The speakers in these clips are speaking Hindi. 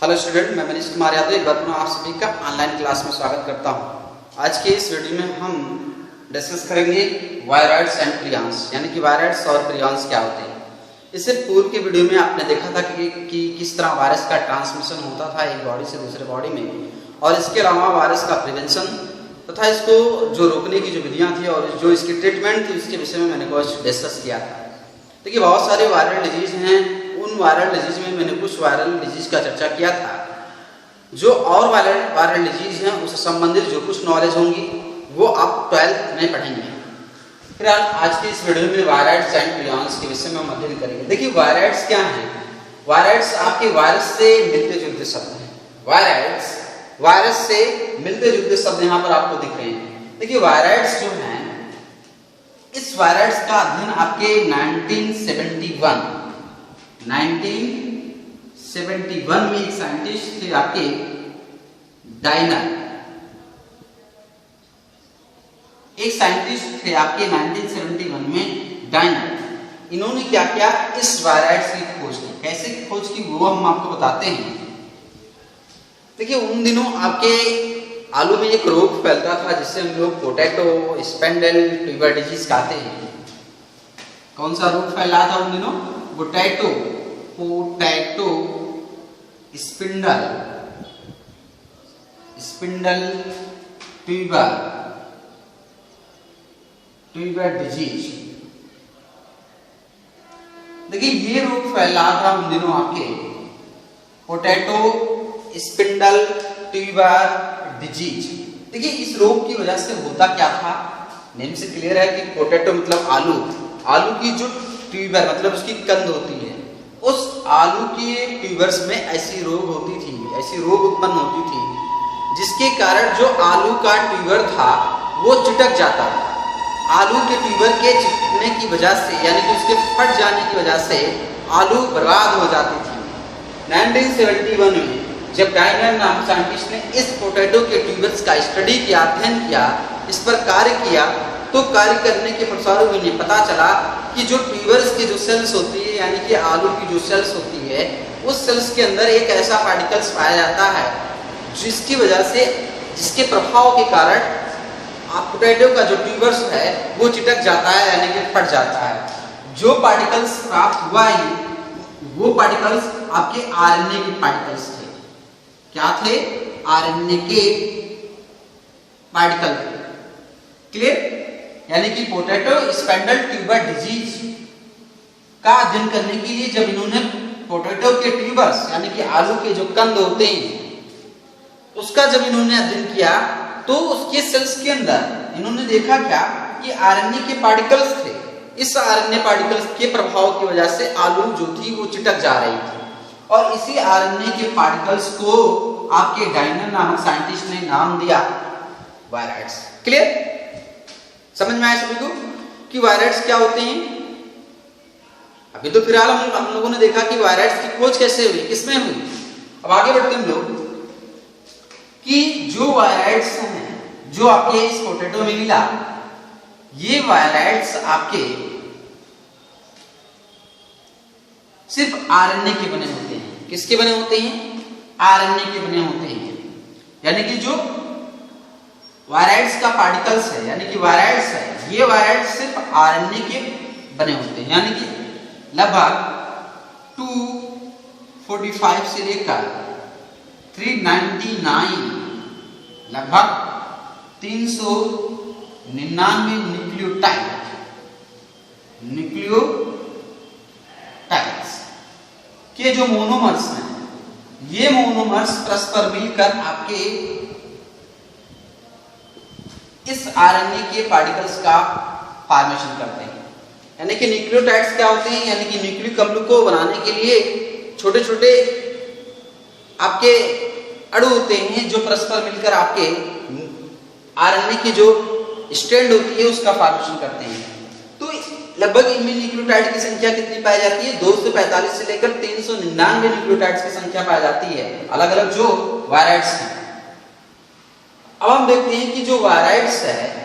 हेलो स्टूडेंट, मैं मनीष कुमार यादव एक बार पुनः आप सभी का ऑनलाइन क्लास में स्वागत करता हूं। आज के इस वीडियो में हम डिस्कस करेंगे वायरॉइड्स एंड प्रियॉन्स, यानी कि वायरॉइड्स और प्रियॉन्स क्या होते हैं। इससे पूर्व के वीडियो में आपने देखा था कि किस तरह वायरस का ट्रांसमिशन होता था एक बॉडी से दूसरे बॉडी में, और इसके अलावा वायरस का प्रिवेंशन तथा इसको जो रोकने की जो विधियाँ थी और जो इसकी ट्रीटमेंट थी उसके विषय में मैंने कुछ डिस्कस किया था। देखिए, बहुत सारे वायरल डिजीज हैं, उन वायरल डिजीज में मैंने कुछ वायरल डिजीज का चर्चा किया था। जो और वायरल डिजीज हैं उससे संबंधित जो कुछ नॉलेज होंगी वो आप 12th में पढ़ेंगे। फिर आज के इस वीडियो में वायरॉइड्स एंड प्रियॉन्स के विषय में हम अध्ययन करेंगे। देखिए, वायरॉइड्स क्या हैं? वायरॉइड्स आपके वायरस से मिलते जुलते शब्द हैं। वायरॉइड्स वायरस से मिलते जुलते शब्द यहाँ पर आपको दिख रहे हैं। देखिए, वायरॉइड्स जो हैं, इस वायरस का अध्ययन आपके 1971 में एक साइंटिस्ट थे आपके डायनर, एक साइंटिस्ट थे आपके 1971 में डायनर। इन्होंने क्या किया, इस वायरस की खोज की। कैसे खोज की वो हम आपको बताते हैं। देखिए, उन दिनों आपके आलू में एक रोग फैलता था जिससे हम लोग पोटैटो स्पेंडल ट्यूबर डिजीज कहते हैं। कौन सा रोग फैल रहा था उन दिनों? Potato spindle tuber disease. देखिए, ये रोग फैल रहा था उन दिनों आपके पोटैटो स्पिंडल ट्यूबर डिजीज। देखिए, इस रोग की वजह से होता क्या था, नेम से क्लियर है कि पोटैटो मतलब आलू, आलू की जो ट्यूबर मतलब उसकी कंद होती है, उस आलू के ट्यूबर्स में ऐसी रोग होती थी, ऐसी रोग उत्पन्न होती थी जिसके कारण जो आलू का ट्यूबर था वो चिटक जाता था। आलू के ट्यूबर के चिटकने की वजह से, यानी कि उसके फट जाने की वजह से आलू बर्बाद हो जाती थी। 1971 में जब डायनर नाम साइंटिस्ट ने इस पोटैटो के ट्यूबर्स का स्टडी किया, अध्ययन किया, इस पर कार्य किया, तो कार्य करने के फलस्वरूप उन्हें पता चला कि जो ट्यूबर्स की जो सेल्स होती है, यानी कि आलू की जो सेल्स होती है, उस सेल्स के अंदर एक ऐसा पार्टिकल्स पाया जाता है जिसकी वजह से, जिसके प्रभाव के कारण आप पोटैटो का जो ट्यूबर्स है वो चिटक जाता है, यानी कि फट जाता है। जो पार्टिकल्स प्राप्त हुआ है वो पार्टिकल्स आपके आरएनए के पार्टिकल्स थे। क्या थे? आरएनए के पार्टिकल। क्लियर? यानी कि पोटैटो स्पेंडल ट्यूबर डिजीज का अध्ययन करने के लिए जब इन्होंने पोटैटो के ट्यूबर्स यानी कि आलू के जो कंद होते हैं उसका जब इन्होंने अध्ययन किया तो उसके सेल्स के अंदर इन्होंने देखा क्या कि आरएनए के पार्टिकल्स थे। इस आरएनए पार्टिकल्स के प्रभाव की वजह से आलू जो थी वो चिटक जा रही थी, और इसी आरएनए के पार्टिकल्स को आपके डायनर नामक साइंटिस्ट ने नाम दिया वायरॉइड्स। क्लियर? समझ में आया सभी को कि वायरॉइड्स क्या होते हैं? अभी तो फिलहाल हम लोगों ने देखा कि वायरॉइड्स की खोज कैसे हुई, किसमें हुई। अब आगे बढ़ते हम लोग कि जो वायरॉइड्स हैं जो आपके इस पोटैटो में मिला, ये वायरॉइड्स आपके सिर्फ आरएनए के बने होते हैं। किसके बने होते हैं? आरएनए के बने होते हैं। यानी कि जो वायरॉइड्स का पार्टिकल्स है, यानी कि वायरॉइड्स है, ये वायरॉइड्स सिर्फ आरएनए के बने होते हैं। यानी कि लगभग 245 से लेकर 399 लगभग 399 न्यूक्लियोटाइड्स के जो मोनोमर्स हैं, ये मोनोमर्स परस्पर मिलकर आपके इस आरएनए के पार्टिकल्स का फॉर्मेशन करते हैं। यानी कि न्यूक्लियोटाइड्स क्या होते हैं? यानी कि न्यूक्लिक अम्ल को बनाने के लिए छोटे छोटे आपके अणु होते हैं जो परस्पर मिलकर आपके आरएनए की जो स्ट्रैंड होती है उसका फॉर्मेशन करते हैं। तो लगभग इनमें न्यूक्लियोटाइड की संख्या कितनी पाई जाती है? 245 से लेकर 399 न्यूक्लियोटाइड्स की संख्या पाई जाती है, अलग अलग जो वायरॉइड्स हैं। अब हम देखते हैं कि जो वायरॉइड्स है,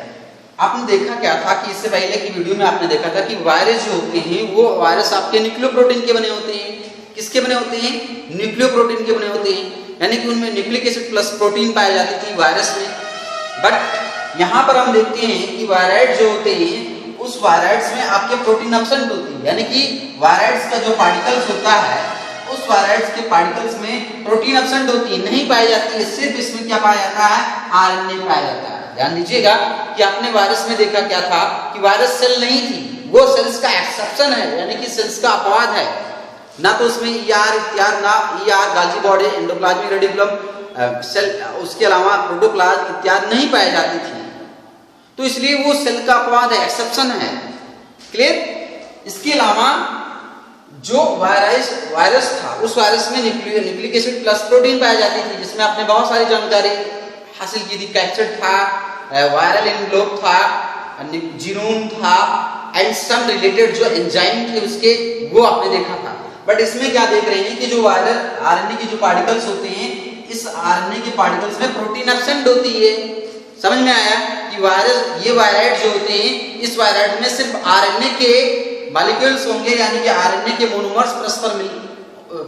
आपने देखा क्या था कि इससे पहले की वीडियो में आपने देखा था कि वायरस जो होते हैं वो वायरस आपके न्यूक्लियोप्रोटीन के बने होते हैं। किसके बने होते हैं? न्यूक्लियोप्रोटीन के बने होते हैं, यानी कि उनमें न्यूक्लिक एसिड प्लस प्रोटीन पाई जाती थी वायरस में। बट यहाँ पर हम देखते हैं कि वायराइड जो होते हैं उस वायराइड्स में आपके प्रोटीन एब्सेंट होती है, यानी कि वायराइड्स का जो पार्टिकल्स होता है उस वायराइड्स के पार्टिकल्स में प्रोटीन एब्सेंट होती है, नहीं पाई जाती है। सिर्फ इसमें क्या पाया जाता है? आरएनए पाया जाता है। ध्यान दीजिएगा कि आपने वायरस में देखा क्या था कि वायरस सेल नहीं थी, वो सेल्स का एक्सेप्शन है, यानी कि सेल्स का अपवाद है। ना तो उसमें ईआर इत्यादि, ना ER Golgi body, endoplasmic reticulum cell, उसके अलावा प्रोटोप्लाज्म इत्यादि नहीं पाई जाती थी, तो इसलिए वो सेल का अपवाद है, एक्सेप्शन है। क्लियर? इसके अलावा जो वायरस था उस वायरस में न्यूक्लिक एसिड प्लस प्रोटीन पाई जाती थी, जिसमें आपने बहुत सारी जानकारी हासिल की थी। कैप्सिड था, वायरल एनवेलप था, जीनोम था, एंड सम रिलेटेड जो एंजाइम थे उसके, वो आपने देखा था। बट इसमें क्या देख रहे हैं कि जो वायरल आरएनए के जो पार्टिकल्स होते हैं, इस आरएनए के पार्टिकल्स में प्रोटीन एब्सेंट होती है। समझ में आया कि ये वायराइड जो होते हैं, इस वायराइड में सिर्फ आरएनए के मॉलिक्यूल्स होंगे, यानी कि आरएनए के मोनोमर्स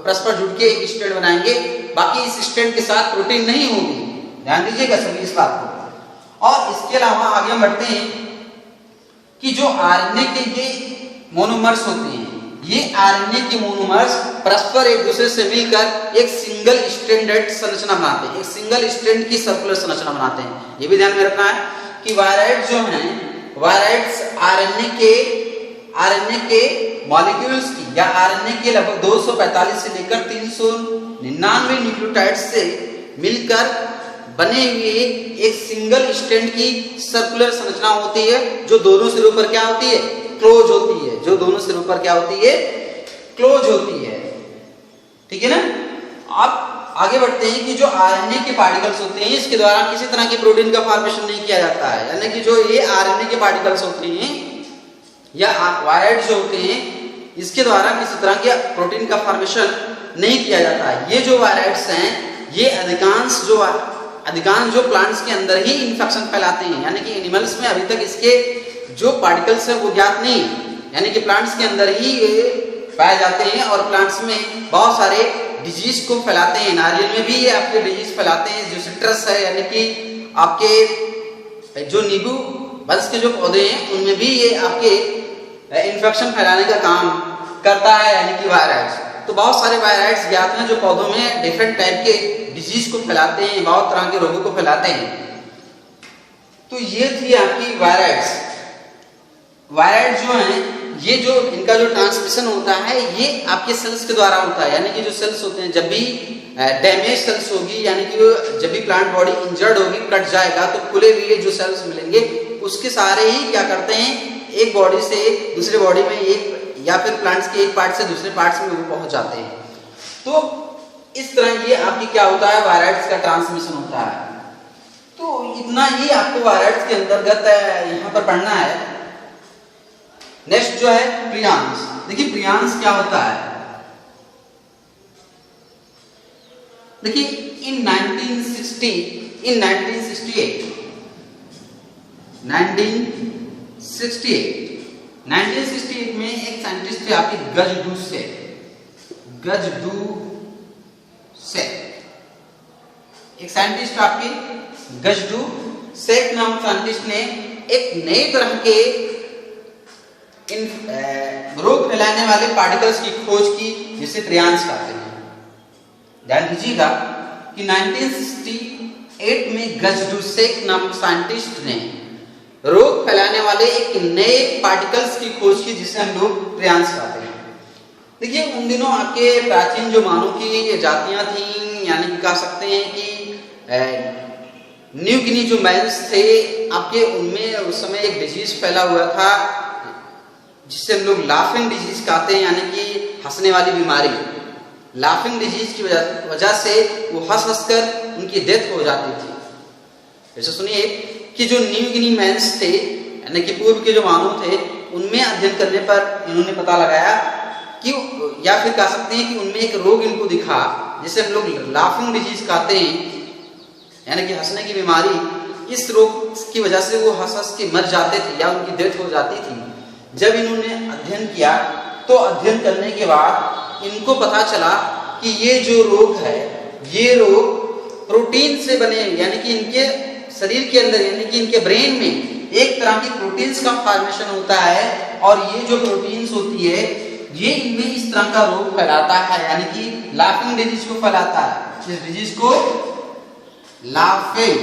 परस्पर जुड़ के एक स्ट्रैंड बनाएंगे, बाकी इस स्ट्रैंड के साथ प्रोटीन नहीं होगी। ध्यान दीजिएगा सभी इस बात को। और इसके अलावा आगे हम बढ़ते हैं कि जो आरएनए के ये मोनोमर्स होते हैं, ये आरएनए के मोनोमर्स परस्पर एक दूसरे से मिलकर एक सिंगल स्ट्रैंडेड संरचना बनाते हैं, एक सिंगल स्ट्रैंड की सर्कुलर संरचना बनाते हैं। ये भी ध्यान में रखना है कि वायराइड जो हैं, वायराइड्स आरएनए के मॉलिक्यूल्स की या आरएनए के लगभग 245 से लेकर 399 न्यूक्लियोटाइड्स से मिलकर बने हुए एक सिंगल स्ट्रैंड की सर्कुलर संरचना होती है, जो दोनों सिरों पर क्या होती है? क्लोज होती है। जो दोनों सिरों पर क्या होती है? क्लोज होती है। ठीक है ना? अब आगे बढ़ते हैं कि जो आरएनए के पार्टिकल्स होते हैं, इसके द्वारा किसी तरह की प्रोटीन का फॉर्मेशन नहीं किया जाता है, यानी कि जो ये आरएनए के पार्टिकल्स होते हैं या वायराइड जो होते हैं, इसके द्वारा किसी तरह के प्रोटीन का फॉर्मेशन नहीं किया जाता है। ये जो वायराइड्स हैं, ये अधिकांश जो प्लांट्स के अंदर ही इन्फेक्शन फैलाते हैं, यानी कि एनिमल्स में अभी तक इसके जो पार्टिकल्स हैं वो ज्ञात नहीं, यानी कि प्लांट्स के अंदर ही ये पाए जाते हैं और प्लांट्स में बहुत सारे डिजीज को फैलाते हैं। नारियल में भी ये आपके डिजीज फैलाते हैं। जो सिट्रस है, यानी कि आपके जो नींबू वंश के जो पौधे हैं, उनमें भी ये आपके इन्फेक्शन फैलाने का काम करता है, यानी कि वायराइड्स। तो बहुत सारे वायराइड्स ज्ञात हैं जो पौधों में डिफरेंट टाइप के डिजीज को फैलाते हैं, बहुत तरह के रोगों को फैलाते हैं। तो ये थी आपकी वायराइड्स। वायराइड जो हैं, ये जो इनका जो ट्रांसमिशन होता है, ये आपके सेल्स के द्वारा होता है, यानी कि जो सेल्स होते हैं, जब भी डैमेज सेल्स होगी, यानी कि जब भी प्लांट बॉडी इंजर्ड होगी, कट जाएगा, तो खुले हुए जो सेल्स मिलेंगे उसके सारे ही क्या करते हैं, एक बॉडी से दूसरे बॉडी में, एक या फिर प्लांट्स के एक पार्ट से दूसरे पार्ट्स में वो पहुंच जाते हैं। तो इस तरह ये आपकी क्या होता है, वायराइड्स का ट्रांसमिशन होता है। तो इतना ही आपको वायराइड्स के अंतर्गत यहाँ पर पढ़ना है। नेक्स्ट जो है प्रियांस। देखिए प्रियांस क्या होता है। देखिए इन 1968 में एक साइंटिस्ट थे आपके गजडू सेक, एक साइंटिस्ट आपके गजडू सेक नाम साइंटिस्ट ने एक नए तरह के रोग फैलाने वाले पार्टिकल्स की खोज की, जिसे प्रियांस कहते हैं। ध्यान दीजिएगा कि 1968 में गजडू सेक नामक साइंटिस्ट ने रोग फैलाने वाले एक नए पार्टिकल्स की खोज की, जिसे हम लोग प्रियांस कहते हैं। देखिए उन दिनों आपके प्राचीन जो मानव की जातियां थी, यानी कि कह सकते हैं कि न्यू गिनी जो मैन्स थे आपके, उनमें उस समय एक डिजीज फैला हुआ था, जिसे हम लोग लाफिंग डिजीज कहते हैं, यानी कि हंसने वाली बीमारी। लाफिंग डिजीज की वजह से वो हंस कर उनकी डेथ हो जाती थी। जैसे सुनिए कि जो न्यू गिनी मैन्स थे, यानी कि पूर्व के जो मानव थे, उनमें अध्ययन करने पर इन्होंने पता लगाया कि, या फिर कह सकते हैं कि उनमें एक रोग इनको दिखा, जिसे हम लोग लाफिंग डिजीज कहते हैं, यानी कि हंसने की बीमारी। इस रोग की वजह से वो हंस के मर जाते थे या उनकी डेथ हो जाती थी। जब इन्होंने अध्ययन किया, तो अध्ययन करने के बाद इनको पता चला कि ये जो रोग है, ये रोग प्रोटीन से बने, यानी कि इनके शरीर के अंदर, यानी कि इनके ब्रेन में एक तरह की प्रोटीन्स का फॉर्मेशन होता है, और ये जो प्रोटीन्स होती है ये इनमें इस तरह का रोग फैलाता है, यानी कि लाफिंग डिजीज को फैलाता है। इस डिजीज को लाफिंग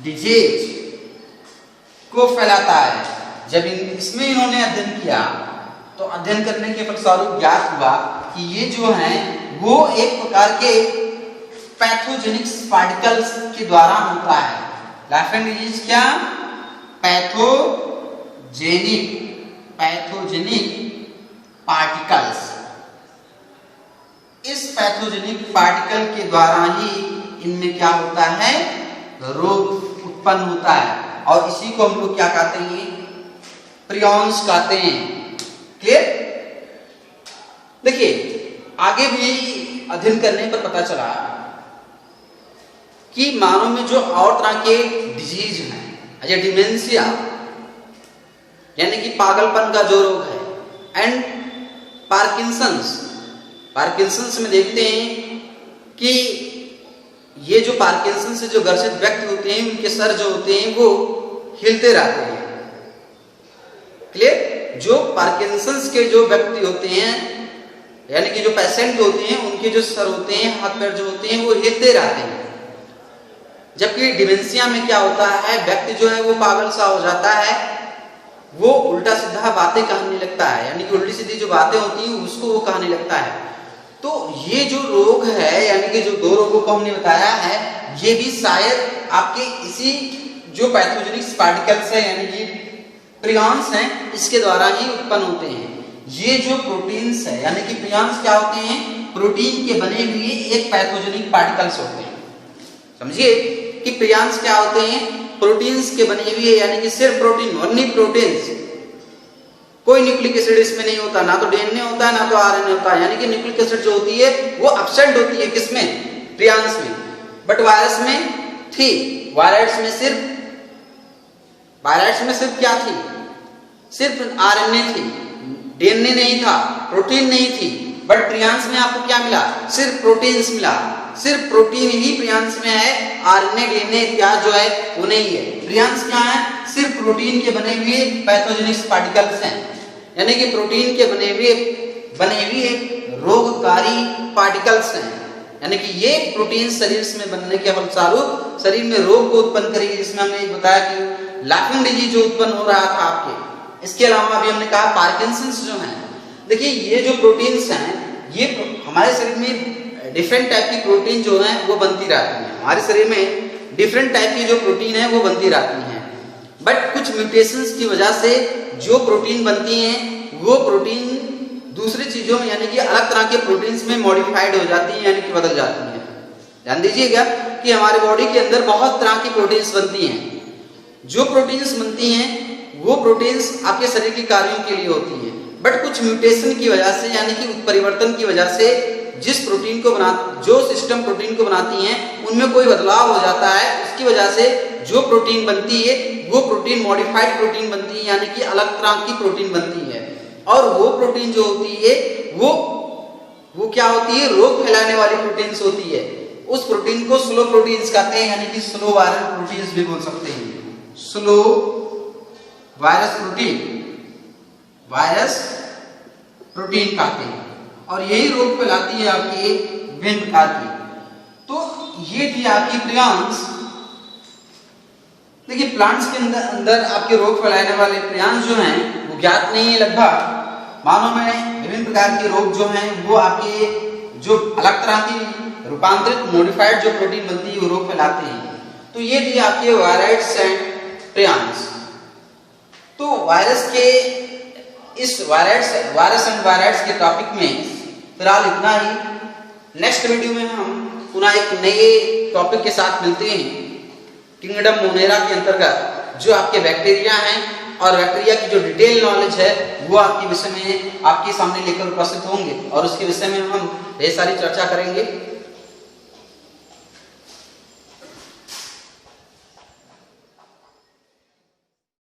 डिजीज को फैलाता है। जब इसमें इन्होंने अध्ययन किया तो अध्ययन करने के फलस्वरूप ज्ञात हुआ कि ये जो है वो एक प्रकार के पैथोजेनिक पार्टिकल्स के द्वारा होता है। लाफिंग डिजीज क्या? Pathogenic particles. इस पैथोजेनिक पार्टिकल के द्वारा ही इनमें क्या होता है? रोग उत्पन्न होता है, और इसी को हम लोग क्या कहते हैं? प्रियॉन्स कहते हैं। क्लियर? देखिए, आगे भी अध्ययन करने पर पता चला कि मानव में जो और तरह के डिजीज हैं, जैसे डिमेंशिया यानी कि पागलपन का जो रोग है, एंड पार्किंसंस में देखते हैं कि ये जो पार्किंसन से जो ग्रसित व्यक्ति होते हैं, उनके सर जो होते हैं वो हिलते रहते हैं। क्लियर? जो पार्किंसंस के जो व्यक्ति होते हैं, यानी कि जो पेशेंट होते हैं, उनके जो सर होते हैं, हाथ पैर जो होते हैं वो हिलते रहते हैं। जबकि डिमेंशिया में क्या होता है? व्यक्ति जो है वो पागल सा हो जाता है, वो उल्टा सीधा बातें कहने लगता है, यानी कि उल्टी सीधी जो बातें होती हैं उसको वो कहने लगता है। तो ये जो रोग है, यानी कि जो दो रोगों को हमने बताया है, ये भी शायद आपके इसी जो पैथोजेनिक पार्टिकल्स है, यानी कि प्रियॉन्स हैं, इसके द्वारा ही उत्पन्न होते हैं। ये जो प्रोटीन्स है, यानी कि प्रियॉन्स क्या होते हैं? प्रोटीन के बने हुए एक पैथोजेनिक पार्टिकल्स होते हैं। समझिए कि प्रियॉन्स क्या होते हैं? प्रोटीन्स के बने हुए, यानी कि सिर्फ प्रोटीन, ओनली प्रोटीन्स, कोई न्यूक्लिक एसिड इसमें नहीं होता, ना तो डीएनए होता है ना तो आरएनए होता है, यानी कि न्यूक्लिक एसिड जो होती है वो एब्सेंट होती है। किसमें? प्रियॉन्स में। बट वायरस में थी। वायरस में सिर्फ क्या थी? सिर्फ आरएनए थी, डीएनए नहीं था, प्रोटीन नहीं थी। बट प्रियॉन्स में आपको क्या मिला? सिर्फ प्रोटीन्स मिला। सिर्फ प्रोटीन ही प्रियॉन्स में है, आरएनए डीएनए इत्यादि जो है वो नहीं है। प्रियॉन्स क्या है? सिर्फ प्रोटीन के बने हुए पैथोजेनिक पार्टिकल्स हैं, यानी कि प्रोटीन के बने हुए रोगकारी पार्टिकल्स हैं, यानी कि ये प्रोटीन शरीर में बनने के फलस्वरूप शरीर में रोग को उत्पन्न करेगी, जिसमें हमने बताया कि लाफिंग डिजीज जो उत्पन्न हो रहा था आपके। इसके अलावा अभी हमने कहा पार्किंसंस जो है। देखिए, ये जो प्रोटीन्स हैं, ये हमारे शरीर में डिफरेंट टाइप की प्रोटीन जो है वो बनती रहती है। हमारे शरीर में डिफरेंट टाइप की जो प्रोटीन है वो बनती रहती हैं, बट कुछ म्यूटेशंस की वजह से जो प्रोटीन बनती हैं वो प्रोटीन दूसरी चीजों में, यानी कि अलग तरह के प्रोटीन्स में मॉडिफाइड हो जाती हैं, यानी कि बदल जाती हैं। ध्यान दीजिएगा कि हमारे बॉडी के अंदर बहुत तरह की प्रोटीन्स बनती हैं। जो प्रोटीन्स बनती हैं वो प्रोटीन्स आपके शरीर के कार्यों के लिए होती हैं, बट कुछ म्यूटेशन की वजह से, यानी कि उत्परिवर्तन की वजह से जो सिस्टम प्रोटीन को बनाती हैं उनमें कोई बदलाव हो जाता है। उसकी वजह से जो प्रोटीन बनती है वो प्रोटीन मॉडिफाइड प्रोटीन बनती है, यानी कि अलग तरह की प्रोटीन बनती है। और वो प्रोटीन जो होती है वो क्या होती है? रोग फैलाने वाली प्रोटीन्स होती है। उस प्रोटीन को स्लो प्रोटीन्स कहते हैं, यानी कि स्लो वायरल प्रोटीन्स भी बोल सकते हैं। स्लो वायरस प्रोटीन कहते हैं, और यही रोग फैलाती है आपकी विभिन्न प्रकार की। तो ये थी आपकी प्रियॉन्स। देखिए, प्लांट्स के अंदर आपके रोग फैलाने वाले प्रियॉन्स जो हैं वो ज्ञात नहीं है। लगभग मानव में विभिन्न प्रकार के रोग जो हैं वो आपके जो अलग तरह की रूपांतरित मॉडिफाइड जो प्रोटीन बनती है वो रोग फैलाते हैं। तो ये थी आपके वायरस एंड प्रियॉन्स। तो वायरस के इस वायरस एंड वायरस के टॉपिक में फिलहाल इतना ही। नेक्स्ट वीडियो में हम पुनः एक नए टॉपिक के साथ मिलते हैं, किंगडम मोनेरा के अंतर्गत, जो आपके बैक्टीरिया हैं, और बैक्टीरिया की जो डिटेल नॉलेज है वो आपके विषय में आपके सामने लेकर उपस्थित होंगे, और उसके विषय में हम ढेर सारी चर्चा करेंगे।